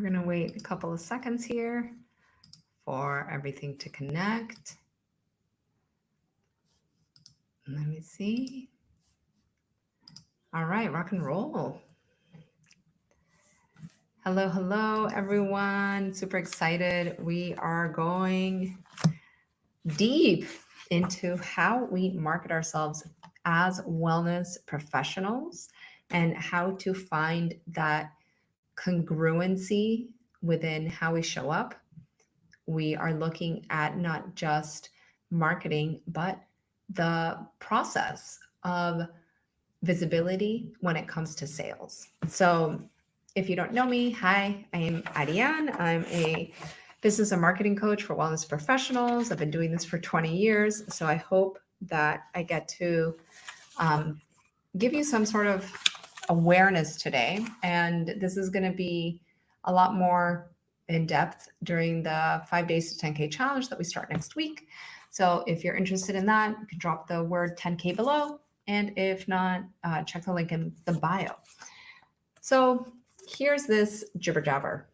going to wait a couple of seconds here for everything to connect. Let me see. All right, rock and roll. Hello, hello, everyone. Super excited. We are going deep into how we market ourselves as wellness professionals and how to find that congruency within how we show up. We are looking at not just marketing, but the process of visibility when it comes to sales. So, if you don't know me, hi, I am Ariane. I'm a business and marketing coach for wellness professionals. I've been doing this for 20 years. So, I hope that I get to give you some sort of awareness today. And this is going to be a lot more in depth during the 5 days to 10K challenge that we start next week. So if you're interested in that, you can drop the word 10K below. And if not, check the link in the bio. So here's this jibber jabber.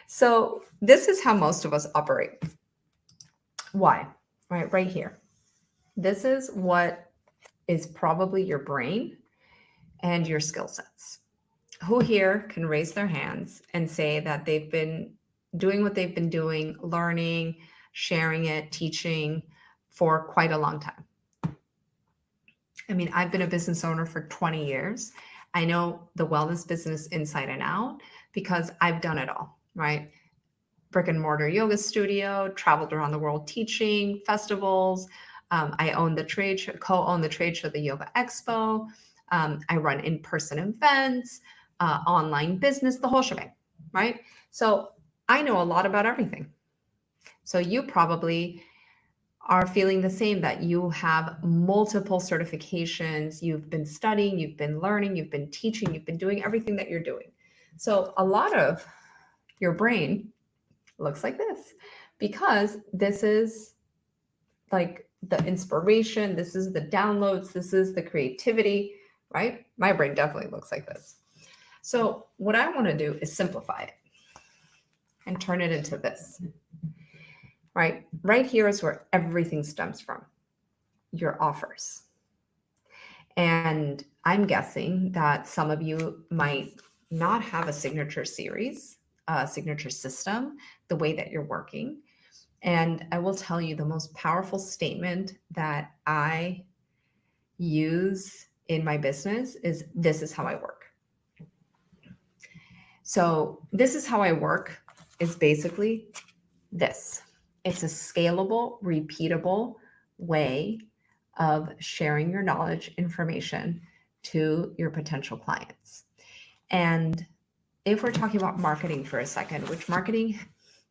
So this is how most of us operate. Why? Right here. This is what is probably your brain and your skill sets. Who here can raise their hands and say that they've been doing what they've been doing, learning, sharing it, teaching for quite a long time? I mean, I've been a business owner for 20 years. I know the wellness business inside and out because I've done it all, right? Brick and mortar yoga studio, traveled around the world teaching, festivals. I own the trade show, co-own the trade show, the Yoga Expo. I run in-person events, online business, the whole shebang, right? So I know a lot about everything. So you probably are feeling the same, that you have multiple certifications, you've been studying, you've been learning, you've been teaching, you've been doing everything that you're doing. So a lot of your brain looks like this because this is like the inspiration, this is the downloads, this is the creativity, right? My brain definitely looks like this. So what I want to do is simplify it and turn it into this, right? Right here is where everything stems from, your offers. And I'm guessing that some of you might not have a signature series, a signature system, the way that you're working. And I will tell you the most powerful statement that I use in my business is, this is how I work. So this is how I work is basically this. It's a scalable, repeatable way of sharing your knowledge, information to your potential clients. And if we're talking about marketing for a second, which marketing,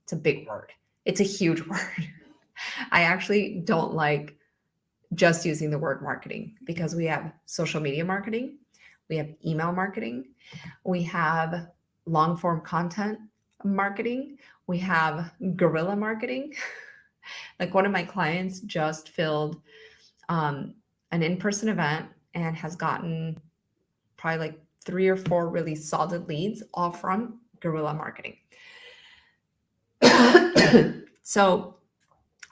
it's a big word. It's a huge word. I actually don't like just using the word marketing because we have social media marketing, we have email marketing, we have long form content marketing, we have guerrilla marketing. Like one of my clients just filled an in-person event and has gotten probably like 3 or 4 really solid leads, all from guerrilla marketing. So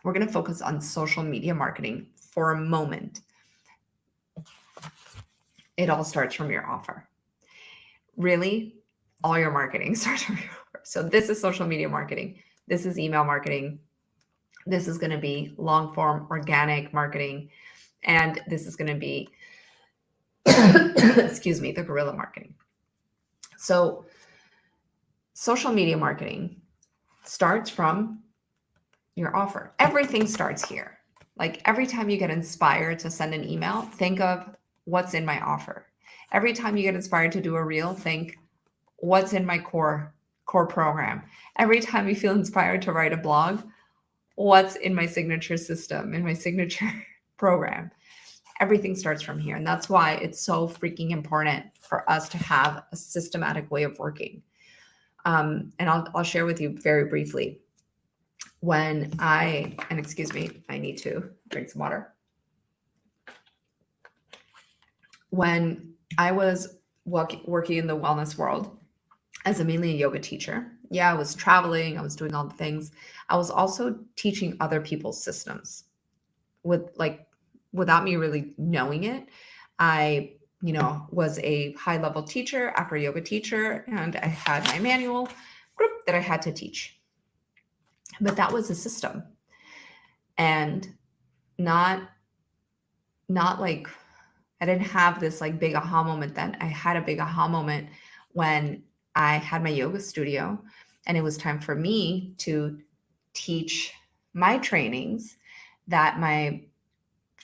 we're going to focus on social media marketing for a moment. It all starts from your offer. Really, all your marketing starts from your offer. So this is social media marketing. This is email marketing. This is going to be long form organic marketing. And this is going to be, excuse me, the guerrilla marketing. So social media marketing starts from your offer. Everything starts here. Like every time you get inspired to send an email, think of what's in my offer. Every time you get inspired to do a reel, think what's in my core program. Every time you feel inspired to write a blog, what's in my signature system, in my signature program. Everything starts from here. And that's why it's so freaking important for us to have a systematic way of working. And I'll share with you very briefly. When and excuse me, I need to drink some water. When I was working in the wellness world, as a mainly a yoga teacher. Yeah, I was traveling, I was doing all the things. I was also teaching other people's systems with like without me really knowing it. I, was a high level teacher, acro yoga teacher, and I had my manual group that I had to teach. But that was a system. And not not like I didn't have this like big aha moment then. I had a big aha moment when I had my yoga studio and it was time for me to teach my trainings that my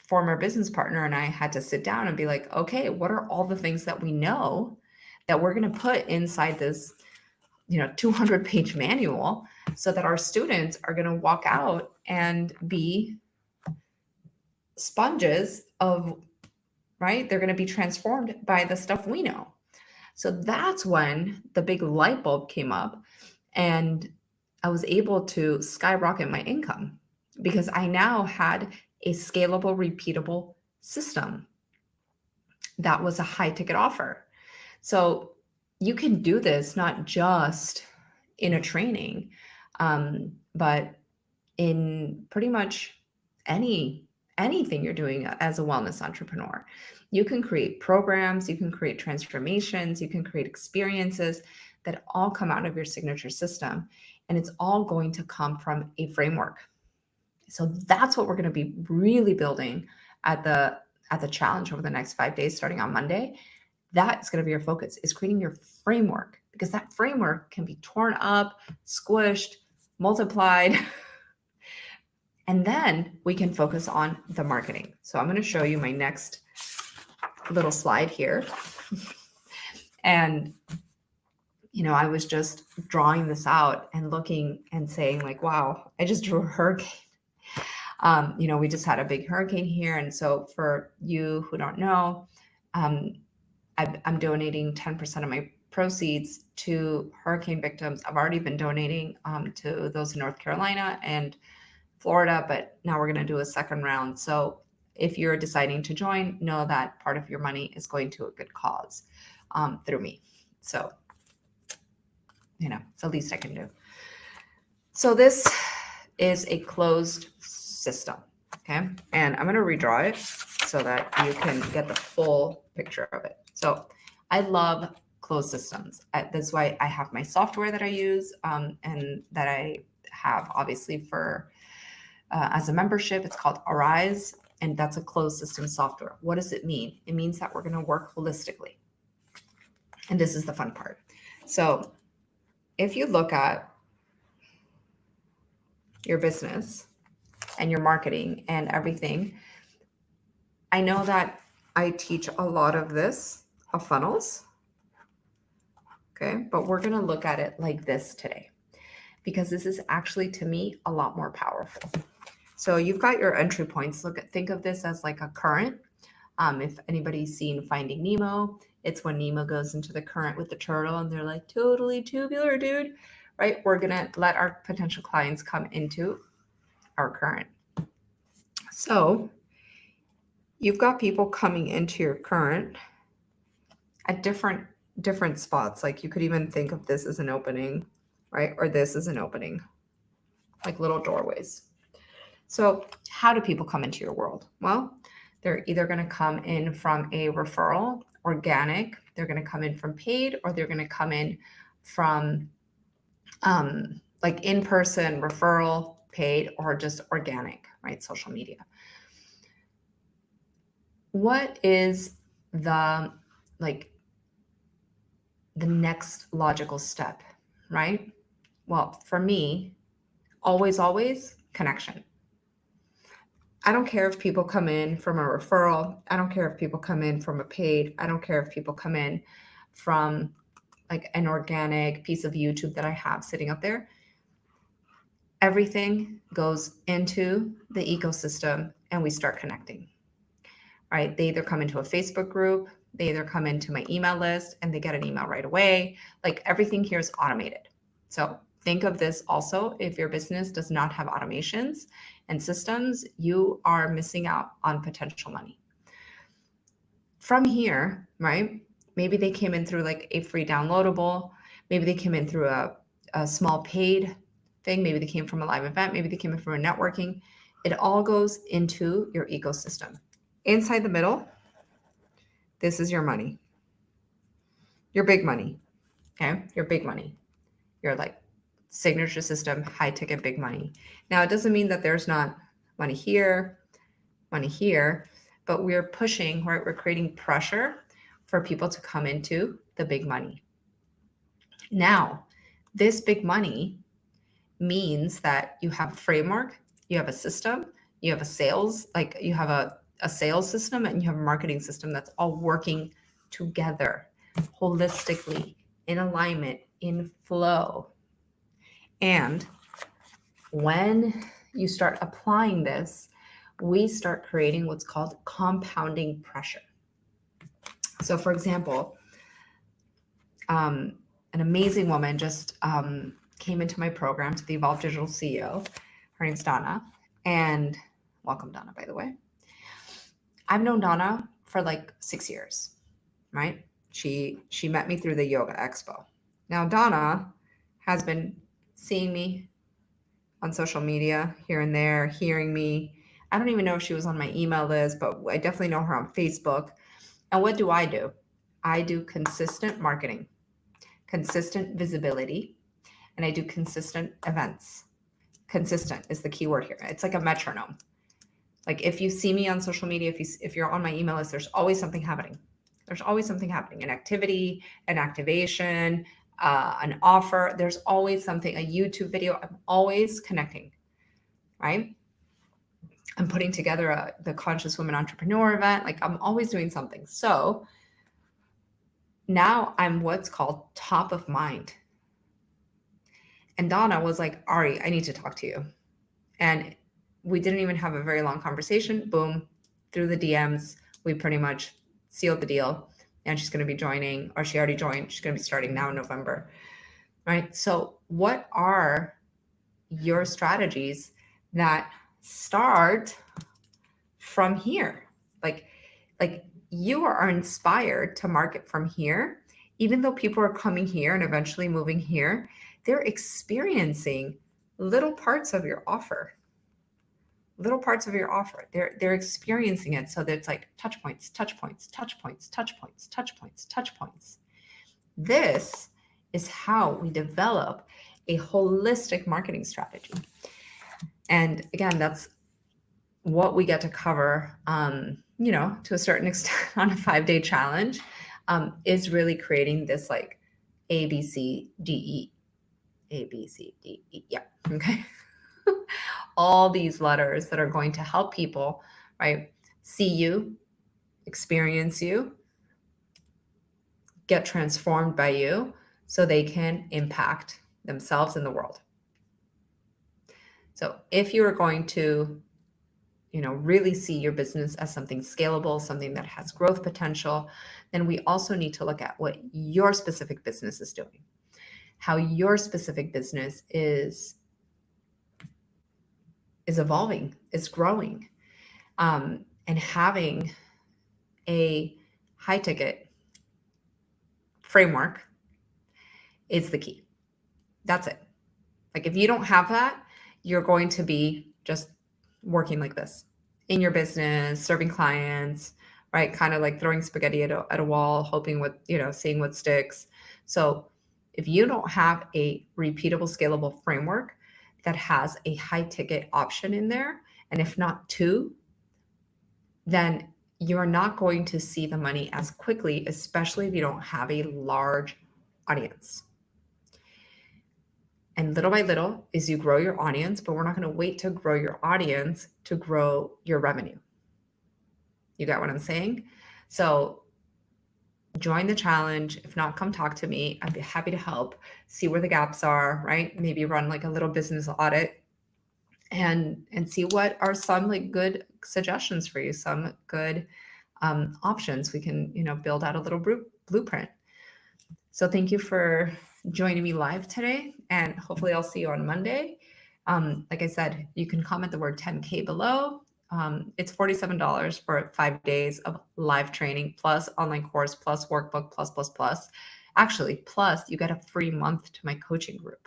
former business partner and I had to sit down and be like, okay, what are all the things that we know that we're going to put inside this, 200-page manual so that our students are going to walk out and be sponges of, right? They're going to be transformed by the stuff we know. So that's when the big light bulb came up and I was able to skyrocket my income because I now had a scalable, repeatable system that was a high ticket offer. So you can do this not just in a training, but in pretty much anything you're doing as a wellness entrepreneur. You can create programs, you can create transformations, you can create experiences that all come out of your signature system. And it's all going to come from a framework. So that's what we're going to be really building at the challenge over the next 5 days starting on Monday. That's going to be your focus, is creating your framework, because that framework can be torn up, squished, multiplied. And then we can focus on the marketing. So I'm going to show you my next little slide here. And, I was just drawing this out and looking and saying like, wow, I just drew a hurricane. We just had a big hurricane here. And so for you who don't know, I'm donating 10% of my proceeds to hurricane victims. I've already been donating to those in North Carolina and Florida, but now we're going to do a second round. So if you're deciding to join, know that part of your money is going to a good cause through me. So, it's the least I can do. So this is a closed system, okay? And I'm going to redraw it so that you can get the full picture of it. So I love closed systems. That's why I have my software that I use and that I have obviously for as a membership. It's called Arise, and that's a closed system software. What does it mean? It means that we're going to work holistically. And this is the fun part. So if you look at your business and your marketing and everything, I know that I teach a lot of this of funnels. Okay, but we're going to look at it like this today because this is actually, to me, a lot more powerful. So you've got your entry points. Think of this as like a current. If anybody's seen Finding Nemo, it's when Nemo goes into the current with the turtle and they're like, totally tubular, dude, right? We're going to let our potential clients come into our current. So you've got people coming into your current at different spots. Like you could even think of this as an opening, right? Or this as an opening, like little doorways. So how do people come into your world? Well, they're either going to come in from a referral, organic, they're going to come in from paid, or they're going to come in from like in-person, referral, paid, or just organic, right? Social media. What is the next logical step, right? Well, for me, always connection. I don't care if people come in from a referral. I don't care if people come in from a paid. I don't care if people come in from like an organic piece of YouTube that I have sitting up there. Everything goes into the ecosystem and we start connecting, right? They either come into a Facebook group, they either come into my email list and they get an email right away. Like everything here is automated. So think of this also, if your business does not have automations and systems, you are missing out on potential money. From here, right? Maybe they came in through like a free downloadable. Maybe they came in through a small paid thing. Maybe they came from a live event. Maybe they came in from a networking. It all goes into your ecosystem. Inside the middle, this is your money, your big money. Okay. Your big money, your like signature system, high ticket, big money. Now, it doesn't mean that there's not money here, but we're pushing, right? We're creating pressure for people to come into the big money. Now, this big money means that you have a framework, you have a system, you have a sales, like you have a sales system and you have a marketing system that's all working together holistically, in alignment, in flow. And when you start applying this, we start creating what's called compounding pressure. So, for example, an amazing woman just came into my program, to the Evolve Digital CEO. Her name's Donna. And welcome, Donna, by the way. I've known Donna for like 6 years, right? She met me through the Yoga Expo. Now, Donna has been seeing me on social media here and there, hearing me. I don't even know if she was on my email list, but I definitely know her on Facebook. And what do? I do consistent marketing, consistent visibility, and I do consistent events. Consistent is the key word here. It's like a metronome. Like if you see me on social media, if you're on my email list, there's always something happening. There's always something happening, an activity, an activation, an offer. There's always something, a YouTube video. I'm always connecting, right? I'm putting together the Conscious Women Entrepreneur event. Like I'm always doing something. So now I'm what's called top of mind. And Donna was like, Ari, I need to talk to you. And we didn't even have a very long conversation. Boom, through the DMs, we pretty much sealed the deal. And she's going to be joining, or she already joined. She's going to be starting now in November, right? So what are your strategies that start from here? Like you are inspired to market from here, even though people are coming here and eventually moving here, they're experiencing little parts of your offer. They're experiencing it. So that's like touch points. This is how we develop a holistic marketing strategy. And again, that's what we get to cover, to a certain extent on a 5-day challenge, is really creating this like ABCDE. Yeah. Okay. All these letters that are going to help people, right, see you, experience you, get transformed by you so they can impact themselves in the world. So if you are going to, really see your business as something scalable, something that has growth potential, then we also need to look at what your specific business is doing, how your specific business is evolving, is growing, and having a high ticket framework is the key. That's it. Like if you don't have that, you're going to be just working like this in your business, serving clients, right? Kind of like throwing spaghetti at a wall, hoping seeing what sticks. So if you don't have a repeatable, scalable framework that has a high ticket option in there, and if not two, then you're not going to see the money as quickly, especially if you don't have a large audience. And little by little is you grow your audience, but we're not going to wait to grow your audience to grow your revenue. You got what I'm saying? So join the challenge. If not, come talk to me. I'd be happy to help, see where the gaps are, right? Maybe run like a little business audit and see what are some like good suggestions for you, some good options. We can, build out a little blueprint. So thank you for joining me live today, and hopefully I'll see you on Monday. Like I said, you can comment the word 10K below. It's $47 for 5 days of live training, plus online course, plus workbook, plus. Actually, plus you get a free month to my coaching group.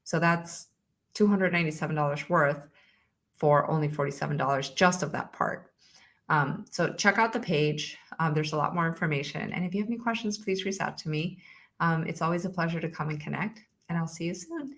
So that's $297 worth for only $47 just of that part. So check out the page. There's a lot more information. And if you have any questions, please reach out to me. It's always a pleasure to come and connect, and I'll see you soon.